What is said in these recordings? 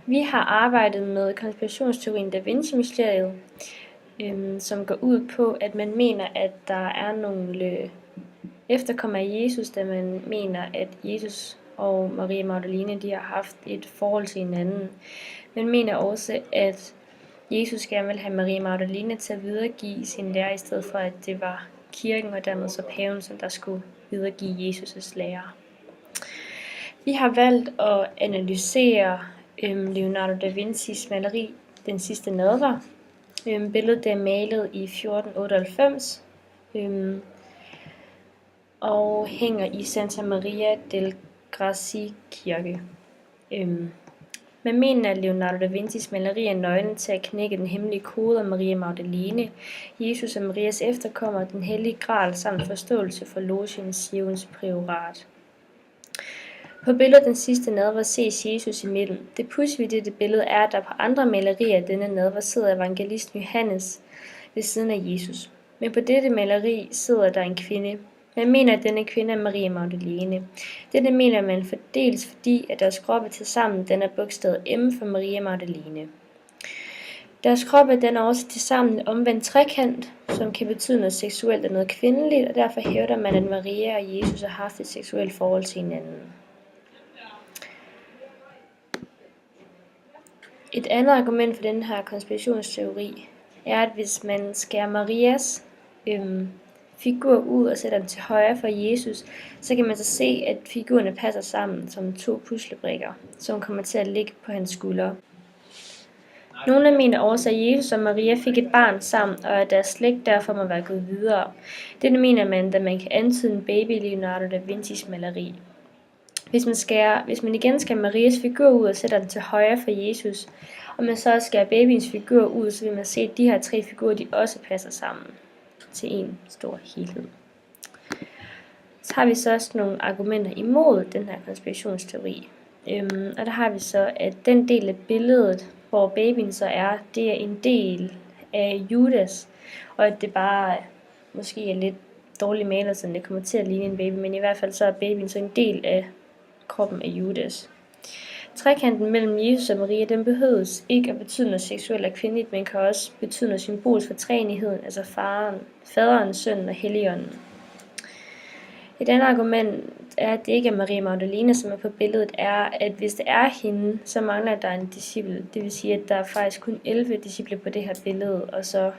Vi har arbejdet med konspirationsteorien Da Vinci-mysteriet, som går ud på, at man mener, at der er nogle efterkommere af Jesus, da man mener, at Jesus og Maria Magdalene de har haft et forhold til hinanden. Man mener også, at Jesus gerne vil have Maria Magdalene til at videregive sin lære, i stedet for at det var kirken og dermed så paven, som der skulle videregive Jesus' lære. Vi har valgt at analysere Leonardo da Vincis maleri Den sidste nadver. Billedet er malet i 1498 og hænger i Santa Maria del Grassi kirke. Man mener, at Leonardo da Vincis maleri er nøglen til at knække den hemmelige kode om Maria Magdalene, Jesus og Marias efterkommer, den hellige gral samt forståelse for logen Sions priorat. På billedet Den sidste nadver ses Jesus i midten. Det pudsige ved dette billede er, at der på andre malerier af denne nadver sidder evangelisten Johannes ved siden af Jesus. Men på dette maleri sidder der en kvinde. Man mener, at denne kvinde er Maria Magdalene. Dette mener man dels fordi, at deres kroppe tilsammen danner bogstavet M for Maria Magdalene. Deres kroppe danner også tilsammen en omvendt trekant, som kan betyde noget seksuelt og noget kvindeligt, og derfor hævder man, at Maria og Jesus har haft et seksuelt forhold til hinanden. Et andet argument for den her konspirationsteori er, at hvis man skærer Marias figur ud og sætter den til højre for Jesus, så kan man så se, at figurerne passer sammen som to puslebrikker, som kommer til at ligge på hans skuldre. Nogle mener også, at Jesus og Maria fik et barn sammen, og at deres slægt derfor må være gået videre. Dette mener man, da man kan antyde en baby i Leonardo da Vincis maleri. Hvis man igen skærer Marias figur ud og sætter den til højre for Jesus, og man så skærer babyens figur ud, så vil man se, at de her tre figurer de også passer sammen til en stor helhed. Så har vi så også nogle argumenter imod den her konspirationsteori. Og der har vi så, at den del af billedet, hvor babyen så er, det er en del af Judas, og at det bare måske er lidt dårligt malet, så det kommer til at ligne en baby, men i hvert fald så er babyen så en del af kroppen af Judas. Trekanten mellem Jesus og Maria, den behøves ikke at betyde noget seksuelt og kvindeligt, men kan også betyde noget symbolisk for treenigheden, altså faderen, sønnen og helligånden. Et andet argument er, at det ikke er Maria Magdalene, som er på billedet, er, at hvis det er hende, så mangler der en disciple. Det vil sige, at der er faktisk kun 11 disciple på det her billede, og så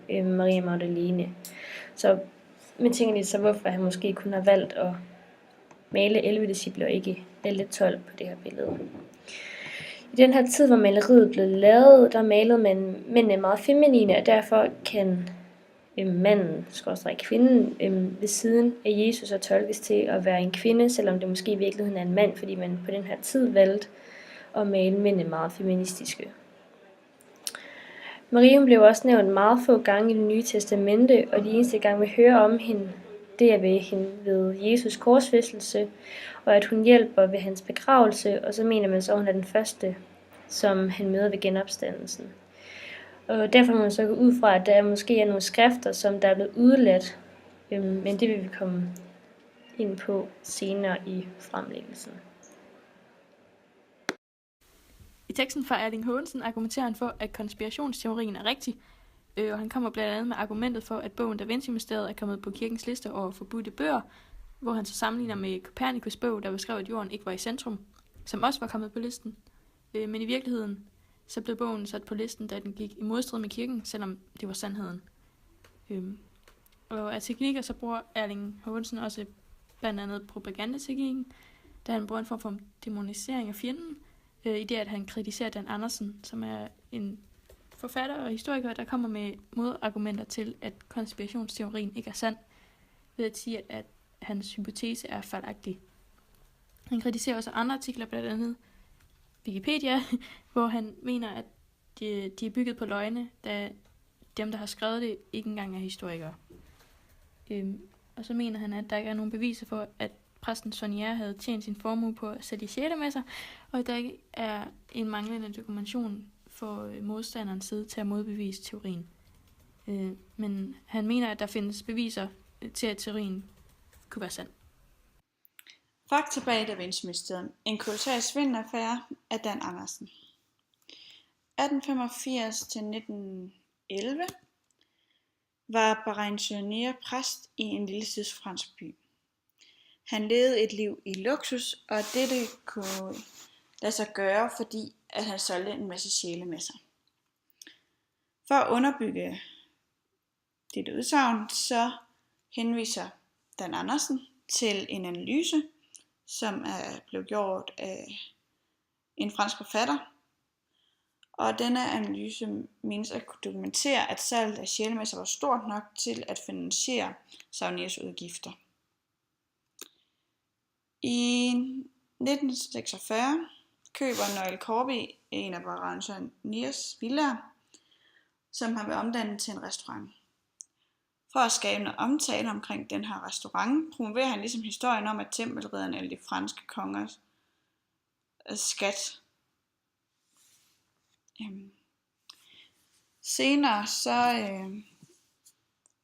Maria Magdalene. Så man tænker lidt så, hvorfor han måske kun har valgt at male 11 disciple og ikke alle 12 på det her billede. I den her tid, hvor maleriet blev lavet, der malede man mændene meget feminine, og derfor kan manden, kvinden, ved siden af Jesus og tolkes til at være en kvinde, selvom det måske i virkeligheden er en mand, fordi man på den her tid valgte at male mændene meget feministiske. Maria blev også nævnt meget få gange i Det Nye Testamente, og de eneste gange vi hører om hende, det er ved Jesus korsfæstelse, og at hun hjælper ved hans begravelse, og så mener man så, at hun er den første, som han møder ved genopstandelsen. Og derfor må man så gå ud fra, at der måske er nogle skrifter, som der er blevet udeladt, men det vil vi komme ind på senere i fremlæggelsen. I teksten fra Erling Haagensen argumenterer han for, at konspirationsteorien er rigtig, og han kommer blandt andet med argumentet for, at bogen Da Vinci-mysteriet er kommet på kirkens liste over forbudte bøger, hvor han så sammenligner med Copernicus' bog, der beskrev, at jorden ikke var i centrum, som også var kommet på listen. Men i virkeligheden så blev bogen sat på listen, da den gik i modstrid med kirken, selvom det var sandheden. Og af teknikker så bruger Erling Haagensen også blandt andet propagandateknikken, da han bruger en form for demonisering af fjenden, i det at han kritiserer Dan Andersen, som er en forfatter og historiker, der kommer med modargumenter til, at konspirationsteorien ikke er sand, ved at sige, at hans hypotese er fejlagtig. Han kritiserer også andre artikler, blandt andet Wikipedia, hvor han mener, at de er bygget på løgne, da dem, der har skrevet det, ikke engang er historikere. Og så mener han, at der ikke er nogen beviser for, at præsten Sonnier havde tjent sin formue på at sælge sjælemesser, og at der ikke er en manglende dokumentation for modstanderens side til at modbevise teorien. Men han mener, at der findes beviser til, at teorien kunne være sand. Fakta bag Da Vinci-mysteriet. En kolossal svindelaffære af Dan Andersen. 1885 til 1911 var Béranger præst i en lille sydfransk by. Han levede et liv i luksus, og dette kunne lade sig gøre, fordi at han solgte en masse sjæle med sig. For at underbygge dette udsagn, så henviser Dan Andersen til en analyse, som er blevet gjort af en fransk forfatter. Og denne analyse menes at kunne dokumentere, at salget af sjælemesser var stort nok til at finansiere Sauniers udgifter. I 1946 køber Noël Corby en af Bérangers villaer, som han vil omdanne til en restaurant. For at skabe noget omtale omkring den her restaurant, promoverer han ligesom historien om, at tempelridderne eller de franske kongers skat. Senere så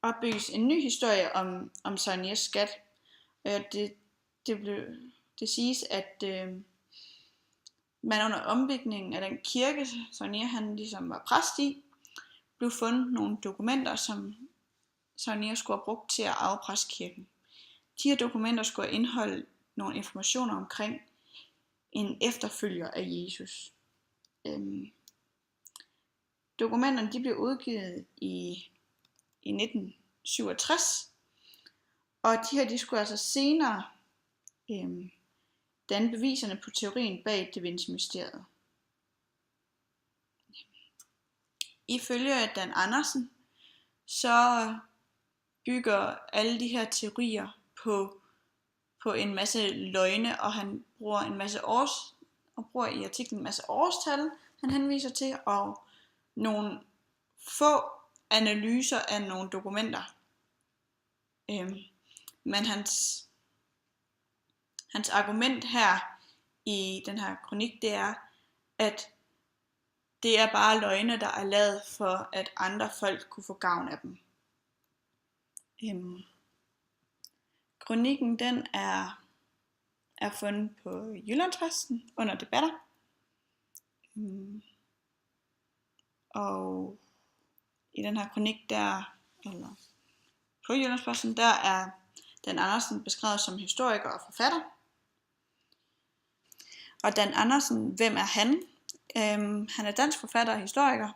opbygges en ny historie om Sauniers skat. Det siges, at man under ombygningen af den kirke, Saunier han ligesom var præst i, blev fundet nogle dokumenter, som Saunier skulle have brugt til at afpresse kirken. De her dokumenter skulle indeholde nogle informationer omkring en efterfølger af Jesus. Dokumenterne de blev udgivet i 1967, og de her de skulle altså senere danne beviserne på teorien bag Da Vinci-mysteriet. Ifølge Dan Andersen, så bygger alle de her teorier på en masse løgne, og han bruger i artiklen en masse årstal, han henviser til, og nogle få analyser af nogle dokumenter. Men hans argument her i den her kronik, det er, at det er bare løgne, der er lavet for, at andre folk kunne få gavn af dem. Kronikken den er fundet på Jyllandsposten under debatter. Og i den her kronik på Jyllandsposten, der er Dan Andersen beskrevet som historiker og forfatter. Og Dan Andersen, hvem er han? Han er dansk forfatter og historiker.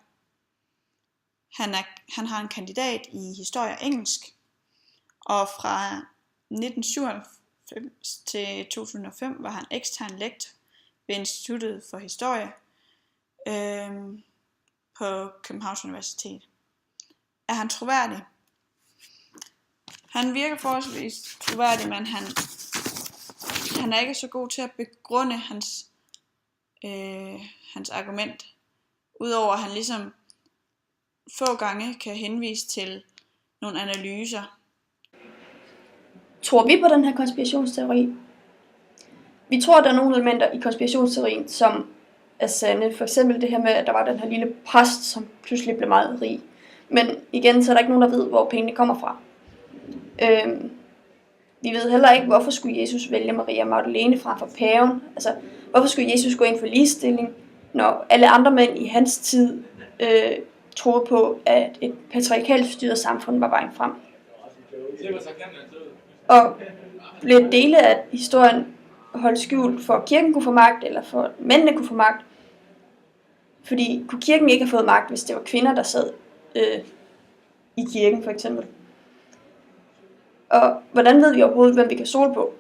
Han har en kandidat i historie og engelsk. Og fra 1997 til 2005 var han ekstern lektor ved Instituttet for Historie på Københavns Universitet. Er han troværdig? Han virker forholdsvis troværdig, men han er ikke så god til at begrunde hans argument. Udover at han ligesom få gange kan henvise til nogle analyser. Tror vi på den her konspirationsteori? Vi tror, der er nogle elementer i konspirationsteorien, som er sande. For eksempel det her med, at der var den her lille præst, som pludselig blev meget rig. Men igen, så er der ikke nogen, der ved, hvor pengene kommer fra. Vi ved heller ikke, hvorfor skulle Jesus vælge Maria Magdalene frem for paven. Altså, hvorfor skulle Jesus gå ind for ligestilling, når alle andre mænd i hans tid troede på, at et patriarkalt styret samfund var vejen frem. Og blev dele af historien holdt skjult, for at kirken kunne få magt, eller for at mændene kunne få magt. Fordi kunne kirken ikke have fået magt, hvis det var kvinder, der sad i kirken, for eksempel. Og hvordan ved vi overhovedet, hvem vi kan stole på?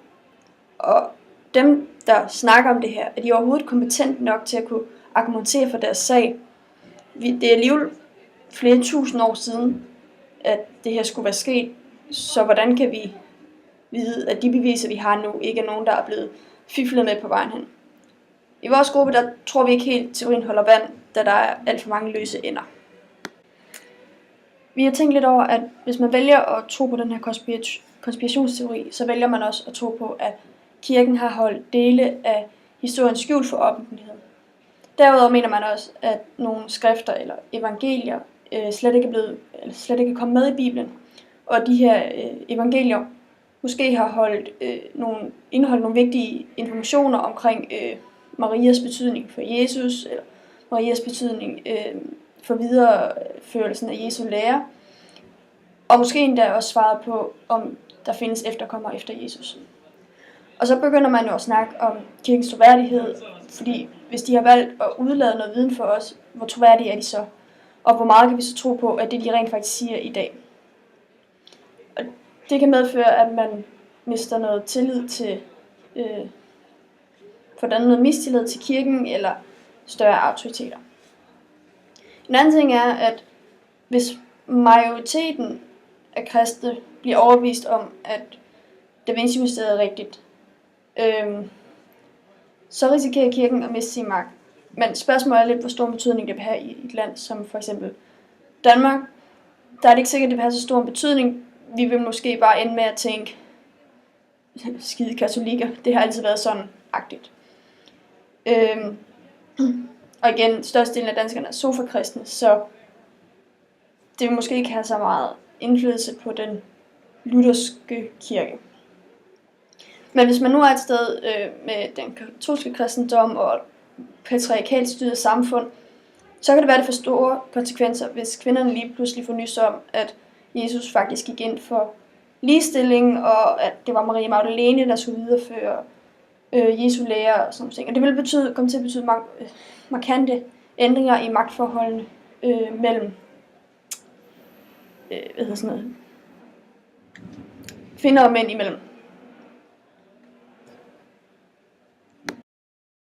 Og dem, der snakker om det her, er de overhovedet kompetente nok til at kunne argumentere for deres sag? Det er alligevel flere tusind år siden, at det her skulle være sket. Så hvordan kan vi vide, at de beviser, vi har nu, ikke er nogen, der er blevet fiflet med på vejen hen? I vores gruppe, der tror vi ikke helt, teorien holder vand, da der er alt for mange løse ender. Vi har tænkt lidt over, at hvis man vælger at tro på den her konspirationsteori, så vælger man også at tro på, at kirken har holdt dele af historien skjult for offentligheden. Derudover mener man også, at nogle skrifter eller evangelier slet ikke er kommet med i Bibelen, og de her evangelier måske har indeholdt nogle vigtige informationer omkring Marias betydning for Jesus, eller Marias betydning for videreførelsen af Jesu lære, og måske endda også svaret på, om der findes efterkommere efter Jesus. Og så begynder man jo at snakke om kirkens troværdighed, fordi hvis de har valgt at udlade noget viden for os, hvor troværdige er de så? Og hvor meget kan vi så tro på, at det de rent faktisk siger i dag? Og det kan medføre, at man mister noget tillid til, noget mistillid til kirken eller større autoriteter. En anden ting er, at hvis majoriteten af kristne bliver overbevist om, at Da Vinci-mysteriet er rigtigt, så risikerer kirken at miste sin magt. Men spørgsmålet er lidt, hvor stor betydning det vil have i et land som for eksempel Danmark. Der er det ikke sikkert, at det vil have så stor en betydning. Vi vil måske bare ende med at tænke, skide katolikker, det har altid været sådan agtigt. Og igen, størstedelen af danskerne er sofakristne, så det vil måske ikke have så meget indflydelse på den lutherske kirke. Men hvis man nu er et sted med den katolske kristendom og patriarkalt styret samfund, så kan det være, det får store konsekvenser, hvis kvinderne lige pludselig får nys om, at Jesus faktisk gik ind for ligestilling, og at det var Maria Magdalene, der skulle videreføre Jesu lære og sådan noget. Og det vil komme til at betyde markante ændringer i magtforholdene mellem kvinder og mænd imellem.